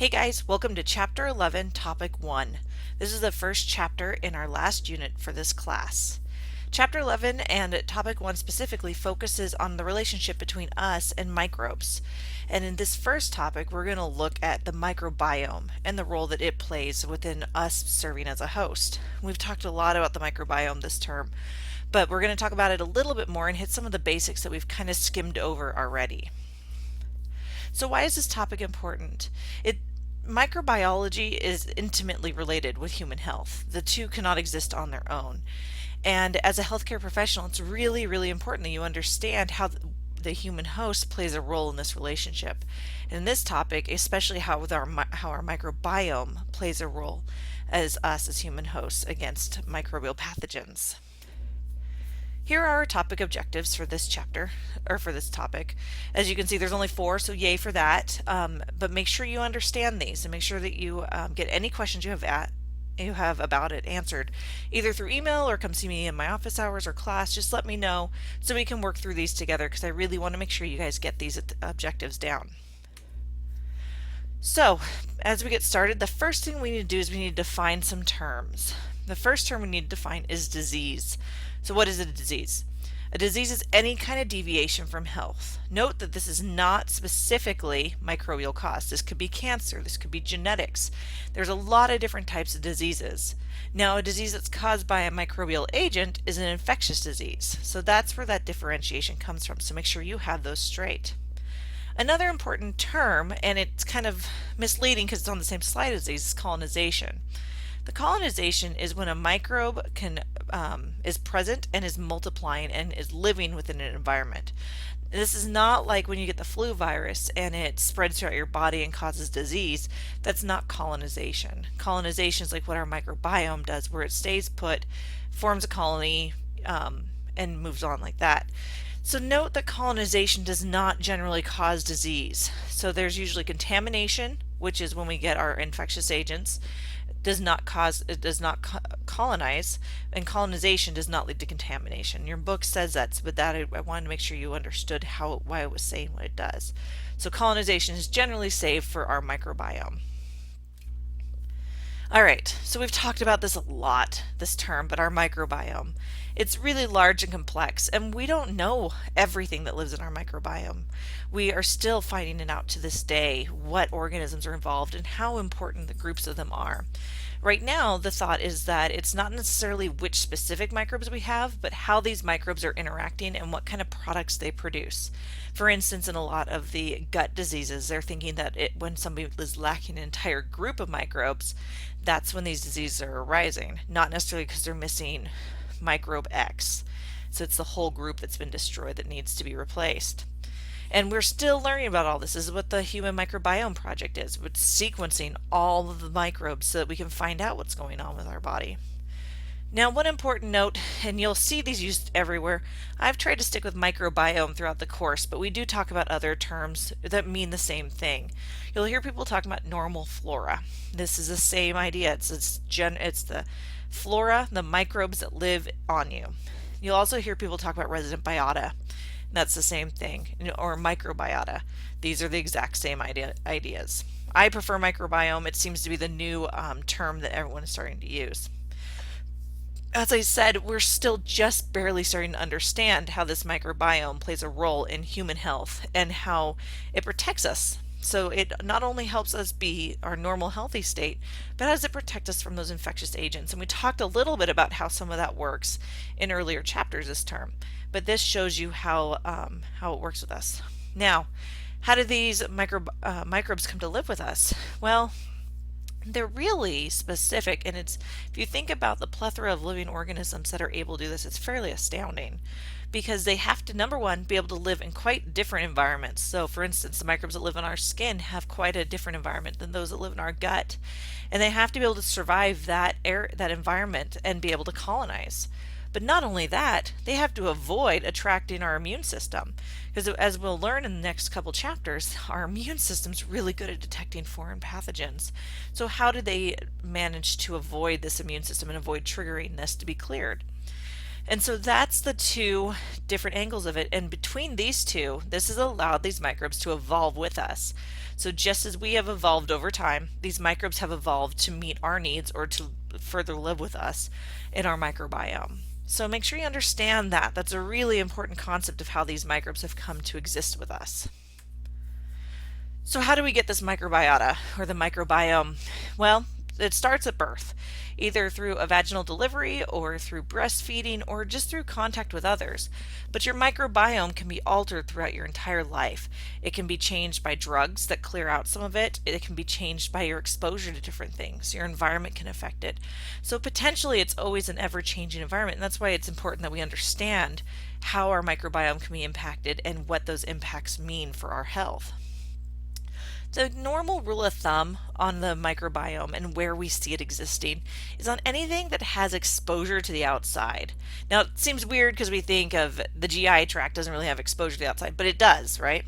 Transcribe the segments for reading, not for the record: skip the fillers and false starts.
Hey guys, welcome to Chapter 11, Topic 1. This is the first chapter in our last unit for this class. Chapter 11 and Topic 1 specifically focuses on the relationship between us and microbes. And in this first topic, we're going to look at the microbiome and the role that it plays within us serving as a host. We've talked a lot about the microbiome this term, but we're going to talk about it a little bit more and hit some of the basics that we've kind of skimmed over already. So why is this topic important? Microbiology is intimately related with human health. The two cannot exist on their own. And as a healthcare professional, it's really, really important that you understand how the human host plays a role in this relationship. And in this topic, especially how our microbiome plays a role as us as human hosts against microbial pathogens. Here are our topic objectives for this chapter, or for this topic. As you can see, there's only 4, so yay for that. But make sure you understand these and make sure that you get any questions you have about it answered, either through email or come see me in my office hours or class. Just let me know so we can work through these together, because I really want to make sure you guys get these objectives down. So, as we get started, the first thing we need to do is we need to define some terms. The first term we need to define is disease. So what is a disease? A disease is any kind of deviation from health. Note that this is not specifically microbial caused. This could be cancer, this could be genetics. There's a lot of different types of diseases. Now, a disease that's caused by a microbial agent is an infectious disease. So that's where that differentiation comes from. So make sure you have those straight. Another important term, and it's kind of misleading because it's on the same slide as these, is colonization. The colonization is when a microbe is present and is multiplying and is living within an environment. This is not like when you get the flu virus and it spreads throughout your body and causes disease. That's not colonization. Colonization is like what our microbiome does, where it stays put, forms a colony, and moves on like that. So note that colonization does not generally cause disease. So there's usually contamination, which is when we get our infectious agents. It does not colonize, and colonization does not lead to contamination. Your book says that, but I wanted to make sure you understood why it was saying what it does. So colonization is generally safe for our microbiome. Alright, so we've talked about this a lot, this term, but our microbiome. It's really large and complex, and we don't know everything that lives in our microbiome. We are still finding it out to this day what organisms are involved and how important the groups of them are. Right now, the thought is that it's not necessarily which specific microbes we have, but how these microbes are interacting and what kind of products they produce. For instance, in a lot of the gut diseases, they're thinking that when somebody is lacking an entire group of microbes, that's when these diseases are arising, not necessarily because they're missing microbe X. So it's the whole group that's been destroyed that needs to be replaced. And we're still learning about all this. This is what the Human Microbiome Project is. It's sequencing all of the microbes so that we can find out what's going on with our body. Now, one important note, and you'll see these used everywhere, I've tried to stick with microbiome throughout the course, but we do talk about other terms that mean the same thing. You'll hear people talking about normal flora. This is the same idea. It's the flora, the microbes that live on you. You'll also hear people talk about resident biota. That's the same thing, or microbiota. These are the exact same ideas. I prefer microbiome. It seems to be the new term that everyone is starting to use. As I said, we're still just barely starting to understand how this microbiome plays a role in human health and how it protects us. So it not only helps us be our normal healthy state, but how does it protect us from those infectious agents? And we talked a little bit about how some of that works in earlier chapters this term, but this shows you how it works with us. Now, how do these microbes come to live with us? Well, they're really specific, and if you think about the plethora of living organisms that are able to do this, it's fairly astounding, because they have to, number one, be able to live in quite different environments. So for instance, the microbes that live in our skin have quite a different environment than those that live in our gut, and they have to be able to survive that environment and be able to colonize. But not only that, they have to avoid attracting our immune system, because as we'll learn in the next couple chapters, our immune system's really good at detecting foreign pathogens. So how do they manage to avoid this immune system and avoid triggering this to be cleared? And so that's the two different angles of it. And between these two, this has allowed these microbes to evolve with us. So just as we have evolved over time, these microbes have evolved to meet our needs or to further live with us in our microbiome. So make sure you understand that. That's a really important concept of how these microbes have come to exist with us. So how do we get this microbiota or the microbiome? Well, it starts at birth, either through a vaginal delivery or through breastfeeding or just through contact with others. But your microbiome can be altered throughout your entire life. It can be changed by drugs that clear out some of it. It can be changed by your exposure to different things. Your environment can affect it. So potentially it's always an ever-changing environment, and that's why it's important that we understand how our microbiome can be impacted and what those impacts mean for our health. The normal rule of thumb on the microbiome and where we see it existing is on anything that has exposure to the outside. Now, it seems weird because we think of the GI tract doesn't really have exposure to the outside, but it does, right?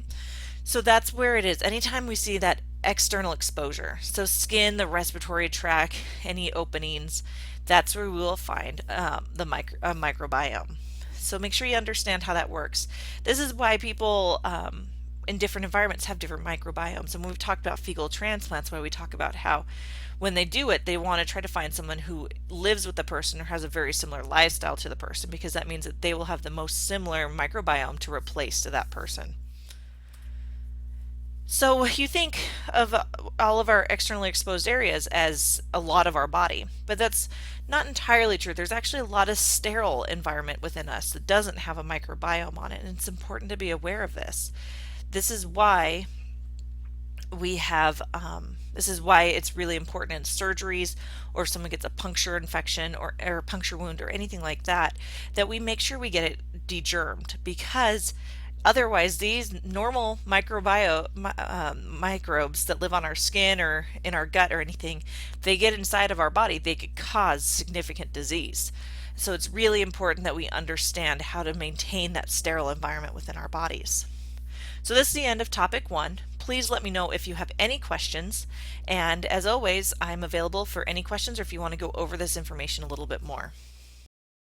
So that's where it is. Anytime we see that external exposure, so skin, the respiratory tract, any openings, that's where we will find the microbiome. So make sure you understand how that works. This is why people in different environments have different microbiomes. And when we've talked about fecal transplants, why we talk about how when they do it, they want to try to find someone who lives with the person or has a very similar lifestyle to the person, because that means that they will have the most similar microbiome to replace to that person. So you think of all of our externally exposed areas as a lot of our body, but that's not entirely true. There's actually a lot of sterile environment within us that doesn't have a microbiome on it, and it's important to be aware of this. This is why we have this is why it's really important in surgeries, or if someone gets a puncture infection or a puncture wound or anything like that, that we make sure we get it degermed, because otherwise these normal microbes that live on our skin or in our gut or anything, they get inside of our body, they could cause significant disease. So it's really important that we understand how to maintain that sterile environment within our bodies. So this is the end of topic 1. Please let me know if you have any questions, and as always, I'm available for any questions or if you want to go over this information a little bit more.